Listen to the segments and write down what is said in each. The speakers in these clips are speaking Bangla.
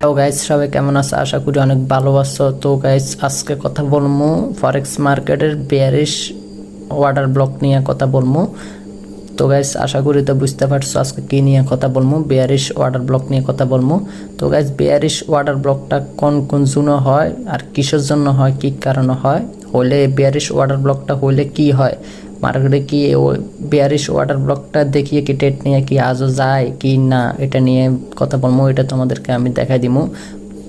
তো গাইস সবাই কেমন আছে? আশা করি অনেক ভালো আছো। তো গাইস আজকে কথা বলবো ফরেক্স মার্কেটের বেয়ারিশ অর্ডার ব্লক নিয়ে কথা বলবো। তো গাইস আশা করি তো বুঝতে পারছো আজকে কি নিয়ে কথা বলবো, বেয়ারিশ অর্ডার ব্লক নিয়ে কথা বলবো। তো গাইস বেয়ারিশ অর্ডার ব্লকটা কোন কোন জন্য হয় আর কিসের জন্য হয়, কি কারণে হয়, হলে বেয়ারিশ অর্ডার ব্লকটা হলে কি হয়, মার্কেটে কি বেয়ারিশ অর্ডার ব্লকটা দেখিয়ে কি ট্রেড নিয়ে কি আজও যায় কি না, এটা নিয়ে কথা বলবো। এটা তোমাদেরকে আমি দেখাই দিব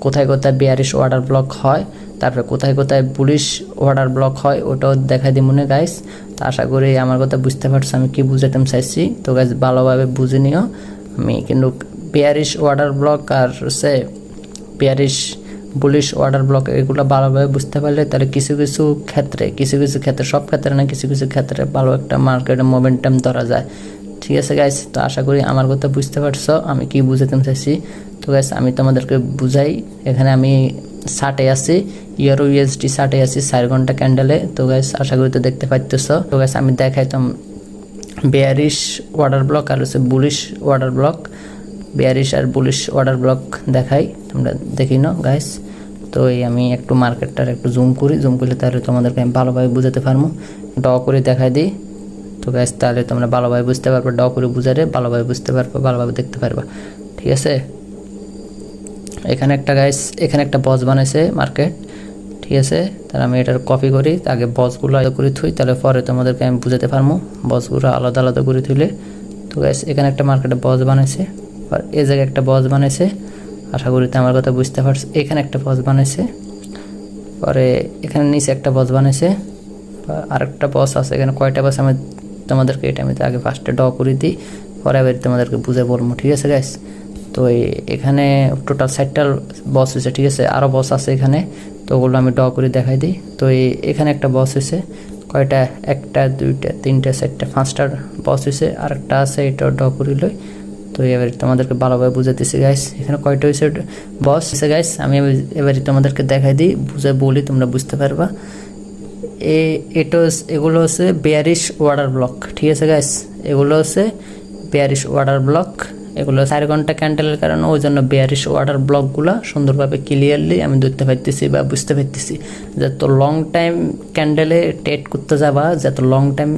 কোথায় কোথায় বেয়ারিশ অর্ডার ব্লক হয়, তারপরে কোথায় কোথায় বুলিশ অর্ডার ব্লক হয়, ওটাও দেখাই দিব না গাইস। তো আশা করি আমার কথা বুঝতে পারছো আমি কি বুঝাতে চাইছি। তো গাইস ভালোভাবে বুঝে নিও। আমি কিন্তু বেয়ারিশ অর্ডার ব্লক আর হচ্ছে বেয়ারিশ বুলিশ অর্ডার ব্লক এগুলো ভালোভাবে বুঝতে পারলে তাহলে কিছু কিছু ক্ষেত্রে সব ক্ষেত্রে না, কিছু কিছু ক্ষেত্রে ভালো একটা মার্কেটের মোমেন্টাম ধরা যায়। ঠিক আছে গাইস, তো আশা করি আমার কথা বুঝতে পারছো আমি কি বুঝাতে চাইছি। তো গাইস আমি তোমাদেরকে বুঝাই। এখানে আমি শার্টে আছি, ইউরো ইউএসডি শার্টে আছি 4 ঘন্টা ক্যান্ডেলে। তো গাইস আশা করি তো দেখতে পাইতেছ। তো গাইস আমি দেখাইতাম বেয়ারিশ অর্ডার ব্লক আর হচ্ছে বুলিশ অর্ডার ব্লক, বেয়ারিশ আর বুলিশ অর্ডার ব্লক দেখাই, তোমরা দেখি নাও গাইস। তো এই আমি একটু মার্কেটটার একটু জুম করলে তাহলে তোমাদেরকে আমি ভালোভাবে বুঝাতে পারবো। ড করে দেখাই দিই। তো গাইস তাহলে তোমরা ভালোভাবে বুঝতে পারবে, ড করে বুঝারে ভালোভাবে বুঝতে পারবে, ভালোভাবে দেখতে পারবা। ঠিক আছে, এখানে একটা বস বানাইছে মার্কেট। ঠিক আছে, তাহলে আমি এটার কপি করি, আগে বসগুলো আলাদা করে থুই, তাহলে পরে তোমাদেরকে আমি বুঝাতে পারবো বসগুলো আলাদা আলাদা করে থুইলে। তো গাইস এখানে একটা মার্কেটে বস বানাইছে, আর এই জায়গায় একটা বস বানাইছে, আশা করি তো আমার কথা বুঝতে পারছো। এখানে একটা বস বানাইছে, পরে এখানে নিচে একটা বস বানাইছে, আরেকটা বস আছে। এখানে কয়টা বস আমি তোমাদেরকে এটা আমি আগে ফার্স্টে ড করে দিই, পরে আবার তোমাদেরকে বুঝে বলবো। ঠিক আছে গাইস, তো এখানে টোটাল 4টা বস হয়েছে। ঠিক আছে, আরও বস আছে এখানে, তো ওগুলো আমি ড করে দেখাই দিই। তো এখানে একটা বস হয়েছে, কয়টা, 1টা 2টা 3টা 4টা 5টা বস হয়েছে, আরেকটা আছে এটা ড করে লই। তো এবার তোমাদেরকে ভালোভাবে বুঝাতেছি গাইস, এখানে কয়টা হয়েছে বস হয়েছে গাইস। আমি এবারে তোমাদেরকে দেখাই দিই, বুঝে বলি তোমরা বুঝতে পারবা। এগুলো হচ্ছে বেয়ারিশ অর্ডার ব্লক। ঠিক আছে গাইস, এগুলো হচ্ছে বেয়ারিশ অর্ডার ব্লক। এগুলো 4 ঘন্টা ক্যান্ডেলের কারণে ওই জন্য বেয়ারিশ অর্ডার ব্লকগুলো সুন্দরভাবে ক্লিয়ারলি আমি ধরতে পারতেছি বা বুঝতে পারতেছি। যত লং টাইম ক্যান্ডেলে ট্রেড করতে যাবা, যত লং টাইম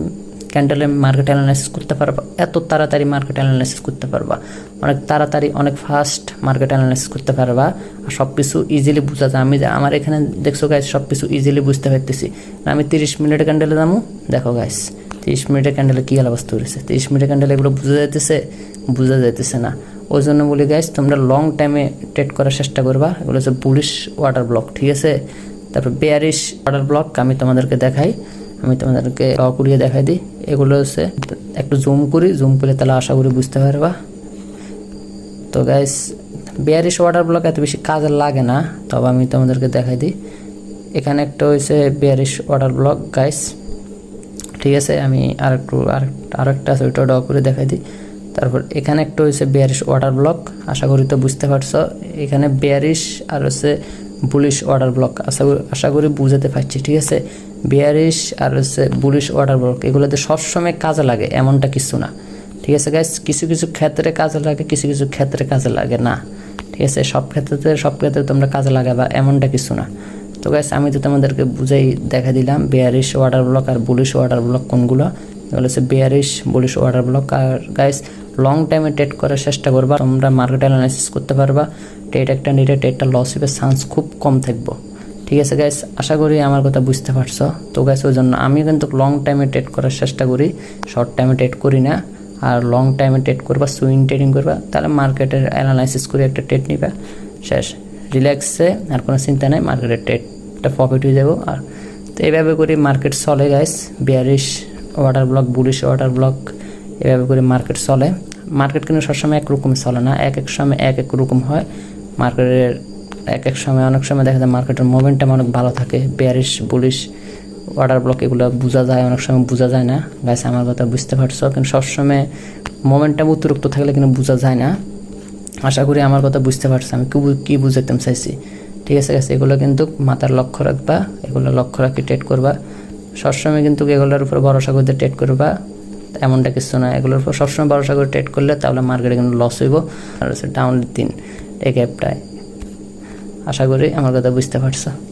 ক্যান্ডেলে মার্কেট অ্যানালাইসিস করতে পারবা, এত তাড়াতাড়ি মার্কেট অ্যানালাইসিস করতে পারবা, অনেক তাড়াতাড়ি অনেক ফাস্ট মার্কেট অ্যানালাইসিস করতে পারবা, আর সব কিছু ইজিলি বোঝা যায়। আমার এখানে দেখছো গাইস সব কিছু ইজিলি বুঝতে পারতেছি। আমি 30 মিনিটের ক্যান্ডেলে যাবো, দেখো গাইস 30 মিনিটের ক্যান্ডেলে কী অবস্থা হয়েছে। 30 মিনিটের ক্যান্ডেলে এগুলো বোঝা যাইতেছে না। ওই জন্য বলি গাইস তোমরা লং টাইমে ট্রেড করার চেষ্টা করবা। এগুলো হচ্ছে বুলিশ অর্ডার ব্লক। ঠিক আছে, তারপর বেয়ারিশ অর্ডার ব্লক আমি তোমাদেরকে দেখাই, আমি তোমাদেরকে ড করিয়ে দেখাই দিই। এগুলো হচ্ছে একটু জুম করে তাহলে আশা করি বুঝতে পারবা। তো গাইস বেয়ারিশ অর্ডার ব্লক এত বেশি কাজে লাগে না, তবে আমি তোমাদেরকে দেখাই দিই। এখানে একটা হয়েছে বেয়ারিশ অর্ডার ব্লক গাইস। ঠিক আছে, আমি আরেকটা আছে ওইটা ড করে দেখাই দিই। তারপর এখানে একটা হয়েছে বেয়ারিশ অর্ডার ব্লক, আশা করি তো বুঝতে পারছো। এখানে বেয়ারিশ আর হচ্ছে বুলিশ অর্ডার ব্লক, আশা করি বুঝাতে পারছি। ঠিক আছে, বেয়ারিশ আর হচ্ছে বুলিশ অর্ডার ব্লক এগুলোতে সবসময় কাজে লাগে এমনটা কিছু না। ঠিক আছে গাইস, কিছু কিছু ক্ষেত্রে কাজে লাগে, কিছু কিছু ক্ষেত্রে কাজে লাগে না। ঠিক আছে, সব ক্ষেত্রে তোমরা কাজে লাগাবা এমনটা কিছু না। তো গাইস আমি তো তোমাদেরকে বুঝাই দেখা দিলাম বেয়ারিশ অর্ডার ব্লক আর বুলিশ অর্ডার ব্লক কোনগুলো। এগুলো হচ্ছে বেয়ারিশ বুলিশ অর্ডার ব্লক। আর গাইস লং টাইমে ট্রেড করার চেষ্টা করবা, তোমরা মার্কেট অ্যানালাইসিস করতে পারবা। ট্রেড একটা নিলে ট্রেডটা লস হবে চান্স খুব কম থাকবো। ঠিক আছে গাইস, আশা করি আমার কথা বুঝতে পারছো। তো গাইস ওই জন্য আমি কিন্তু লং টাইমে ট্রেড করার চেষ্টা করি, শর্ট টাইমে ট্রেড করি না। আর লং টাইমে ট্রেড করবা, সুইং ট্রেডিং করবা, তাহলে মার্কেটের অ্যানালাইসিস করে একটা ট্রেড নিবা, শেষ রিল্যাক্সে, আর কোনো চিন্তা নেই, মার্কেটের ট্রেডটা প্রফিট হয়ে যাবো। আর তো এইভাবে করে মার্কেট চলে guys, bearish order block bullish order block এভাবে করে মার্কেট চলে। মার্কেট কিন্তু সবসময় একরকম চলে না, এক সময় এক রকম হয় মার্কেটের। এক সময় অনেক সময় দেখা যায় মার্কেটের মোমেন্টাম অনেক ভালো থাকে। বেয়ারিশ বুলিশ অর্ডার ব্লক এগুলো বোঝা যায়, অনেক সময় বোঝা যায় না গাইস, আমার কথা বুঝতে পারছো। কিন্তু সবসময় মোমেন্টাম অতিরিক্ত থাকলে কিন্তু বোঝা যায় না। আশা করি আমার কথা বুঝতে পারছো আমি কি বুঝাতে চাইছি। ঠিক আছে গাইস, এগুলো কিন্তু মাথার লক্ষ্য রাখবা, এগুলো লক্ষ্য রাখি ট্রেড করবা। সবসময় কিন্তু এগুলোর উপর ভরসা করে ট্রেড করবা এমনটা কিছু না। এগুলোর উপর সবসময় ভরসা করে ট্রেড করলে তাহলে মার্কেটে কিন্তু লস হইব। আর হচ্ছে ডাউন দিন এই গ্যাপটায় আশা করি আমার কথা বুঝতে পারছো।